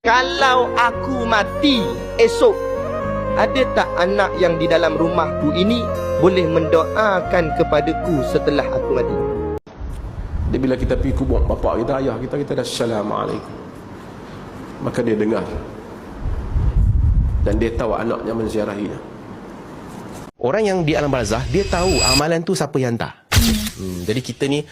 Kalau aku mati esok, ada tak anak yang di dalam rumahku ini boleh mendoakan kepadaku setelah aku mati? Dia bila kita pergi kubur bapak kita, ayah kita, kita dah Assalamualaikum, maka dia dengar dan dia tahu anaknya menziarahinya. Orang yang di alam barzah, dia tahu amalan tu siapa yang hantar. Jadi kita ni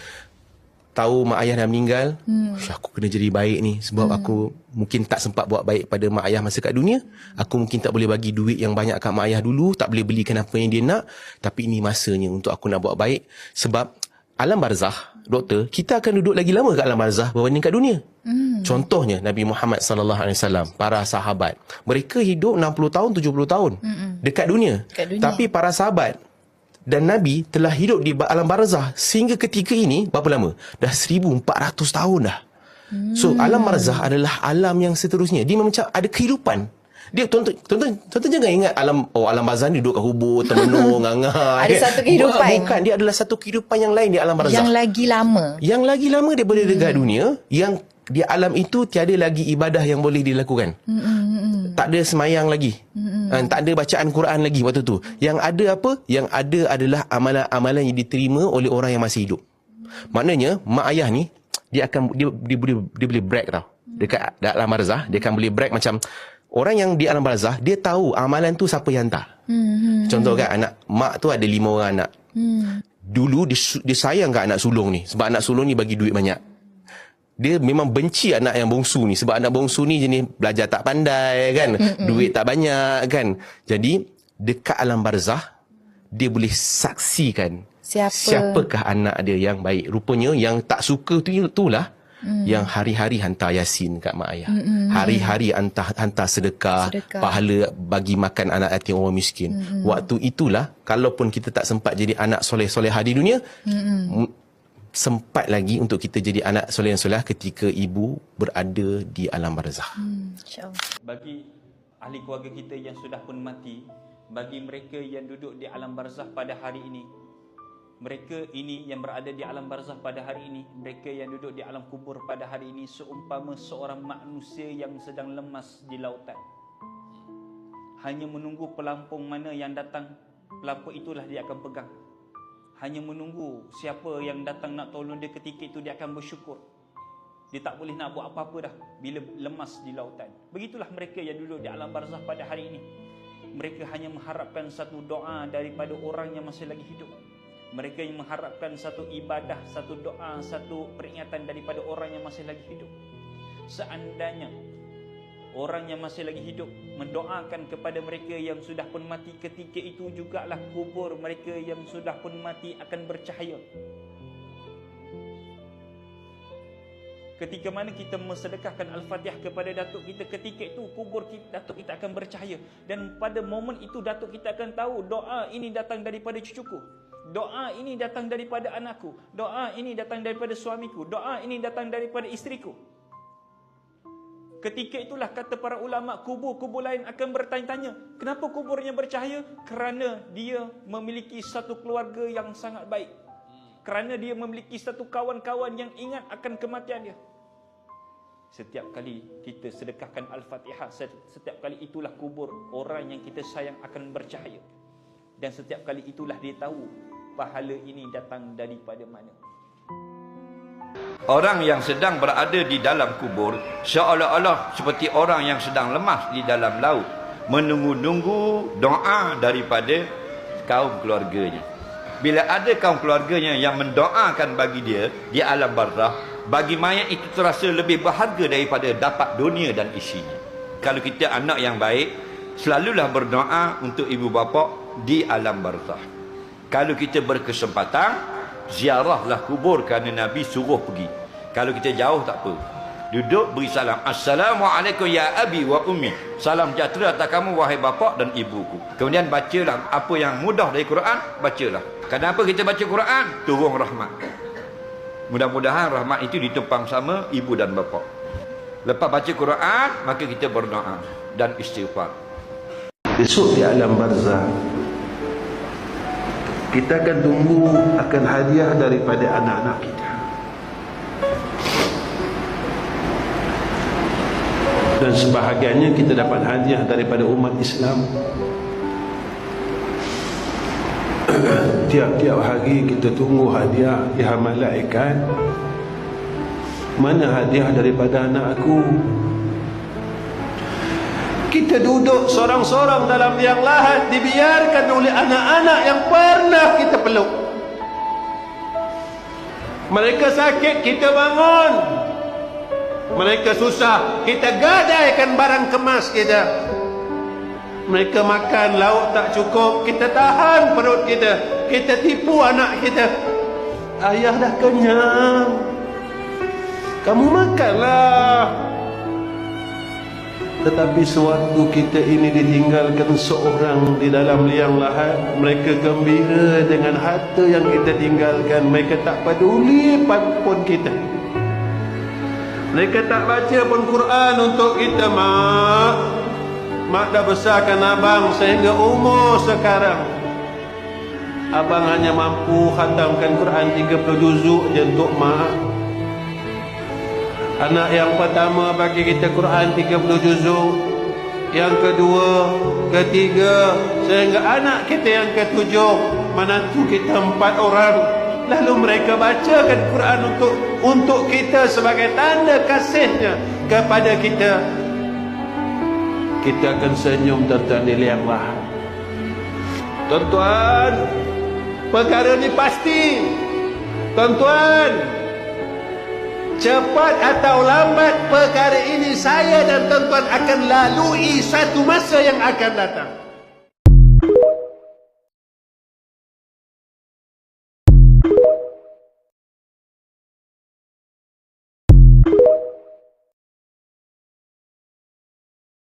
tahu mak ayah dah meninggal, aku kena jadi baik ni sebab aku mungkin tak sempat buat baik pada mak ayah masa kat dunia. Aku mungkin tak boleh bagi duit yang banyak kat mak ayah dulu, tak boleh belikan apa yang dia nak, tapi ini masanya untuk aku nak buat baik. Sebab alam barzah, doktor, kita akan duduk lagi lama kat alam barzah berbanding kat dunia. Contohnya Nabi Muhammad SAW, para sahabat, mereka hidup 60 tahun, 70 tahun dekat dunia. Tapi para sahabat dan Nabi telah hidup di alam barzah sehingga ketika ini berapa lama? Dah 1400 tahun dah. So alam barzah adalah alam yang seterusnya. Dia macam ada kehidupan. Dia tonton jangan ingat alam barzah ni duduk kat kubur, termenung, ngangai. Ada satu kehidupan. Bukan, dia adalah satu kehidupan yang lain di alam barzah. Yang lagi lama. Yang lagi lama daripada dekat dunia, yang di alam itu tiada lagi ibadah yang boleh dilakukan. Tak ada semayang lagi. Tak ada bacaan Quran lagi waktu tu. Yang ada apa? Yang ada adalah amalan-amalan yang diterima oleh orang yang masih hidup. Maknanya mak ayah ni dia boleh brag tau. Dekat alam barzah dia akan boleh brag macam orang yang di alam barzah, dia tahu amalan tu siapa yang hantar. Contoh kan, anak mak tu ada 5 orang anak. Dulu dia sayang kat anak sulung ni sebab anak sulung ni bagi duit banyak. Dia memang benci anak yang bongsu ni sebab anak bongsu ni jenis belajar tak pandai kan, duit tak banyak kan. Jadi dekat alam barzah dia boleh saksikan siapakah anak dia yang baik. Rupanya yang tak suka itulah yang hari-hari hantar yasin kat mak ayah. Hari-hari hantar sedekah, pahala bagi makan anak yatim orang miskin. Waktu itulah, kalaupun kita tak sempat jadi anak soleh-solehah di dunia, sempat lagi untuk kita jadi anak soleh dan solehah ketika ibu berada di alam barzah. Bagi ahli keluarga kita yang sudah pun mati, bagi mereka yang duduk di alam barzah pada hari ini, mereka ini yang berada di alam barzah pada hari ini, mereka yang duduk di alam kubur pada hari ini, seumpama seorang manusia yang sedang lemas di lautan, hanya menunggu pelampung mana yang datang, pelampung itulah dia akan pegang. Hanya menunggu siapa yang datang nak tolong dia, ketika itu dia akan bersyukur. Dia tak boleh nak buat apa-apa dah bila lemas di lautan. Begitulah mereka yang duduk di alam barzah pada hari ini. Mereka hanya mengharapkan satu doa daripada orang yang masih lagi hidup. Mereka yang mengharapkan satu ibadah, satu doa, satu peringatan daripada orang yang masih lagi hidup. Seandainya orang yang masih lagi hidup mendoakan kepada mereka yang sudah pun mati, ketika itu jugalah kubur mereka yang sudah pun mati akan bercahaya. Ketika mana kita mensedekahkan Al-Fatihah kepada datuk kita, ketika itu kubur datuk kita akan bercahaya. Dan pada momen itu datuk kita akan tahu, doa ini datang daripada cucuku, doa ini datang daripada anakku, doa ini datang daripada suamiku, doa ini datang daripada isteriku. Ketika itulah kata para ulama, kubur-kubur lain akan bertanya-tanya, kenapa kuburnya bercahaya? Kerana dia memiliki satu keluarga yang sangat baik. Kerana dia memiliki satu kawan-kawan yang ingat akan kematian dia. Setiap kali kita sedekahkan Al-Fatihah, setiap kali itulah kubur orang yang kita sayang akan bercahaya. Dan setiap kali itulah dia tahu pahala ini datang daripada mana. Orang yang sedang berada di dalam kubur seolah-olah seperti orang yang sedang lemas di dalam laut, menunggu-nunggu doa daripada kaum keluarganya. Bila ada kaum keluarganya yang mendoakan bagi dia di alam barzah, bagi mayat itu terasa lebih berharga daripada dapat dunia dan isinya. Kalau kita anak yang baik, selalulah berdoa untuk ibu bapa di alam barzah. Kalau kita berkesempatan, ziarahlah kubur kerana Nabi suruh pergi. Kalau kita jauh tak apa, duduk beri salam, Assalamualaikum ya abi wa ummi, salam sejahtera atas kamu wahai bapa dan ibuku. Kemudian bacalah apa yang mudah dari Quran, bacalah. Kenapa kita baca Quran? Turun rahmat. Mudah-mudahan rahmat itu ditumpang sama ibu dan bapa. Lepas baca Quran, maka kita berdoa dan istighfar. Besok di alam barzah kita akan tunggu akan hadiah daripada anak-anak kita. Dan sebahagiannya kita dapat hadiah daripada umat Islam. Tiap-tiap hari kita tunggu hadiah ya malaikat. Mana hadiah daripada anak aku? Kita duduk sorang-sorang dalam liang lahat, dibiarkan oleh anak-anak yang pernah kita peluk. Mereka sakit, kita bangun. Mereka susah, kita gadaikan barang kemas kita. Mereka makan lauk tak cukup, kita tahan perut kita. Kita tipu anak kita. Ayah dah kenyang, kamu makanlah. Tetapi sewaktu kita ini ditinggalkan seorang di dalam liang lahat, mereka gembira dengan harta yang kita tinggalkan. Mereka tak peduli pun kita. Mereka tak baca pun Quran untuk kita. Mak dah besarkan abang sehingga umur sekarang, abang hanya mampu khatamkan Quran 30 juzuk je untuk mak. Anak yang pertama bagi kita Quran 30 juzuk, yang kedua, ketiga, sehingga anak kita yang ketujuh, menantu kita 4 orang. Lalu mereka bacakan Quran untuk kita sebagai tanda kasihnya kepada kita. Kita akan senyum tertanda liang lahat. Tuan-tuan, perkara ni pasti. Tuan-tuan, cepat atau lambat perkara ini saya dan tuan-tuan akan lalui satu masa yang akan datang.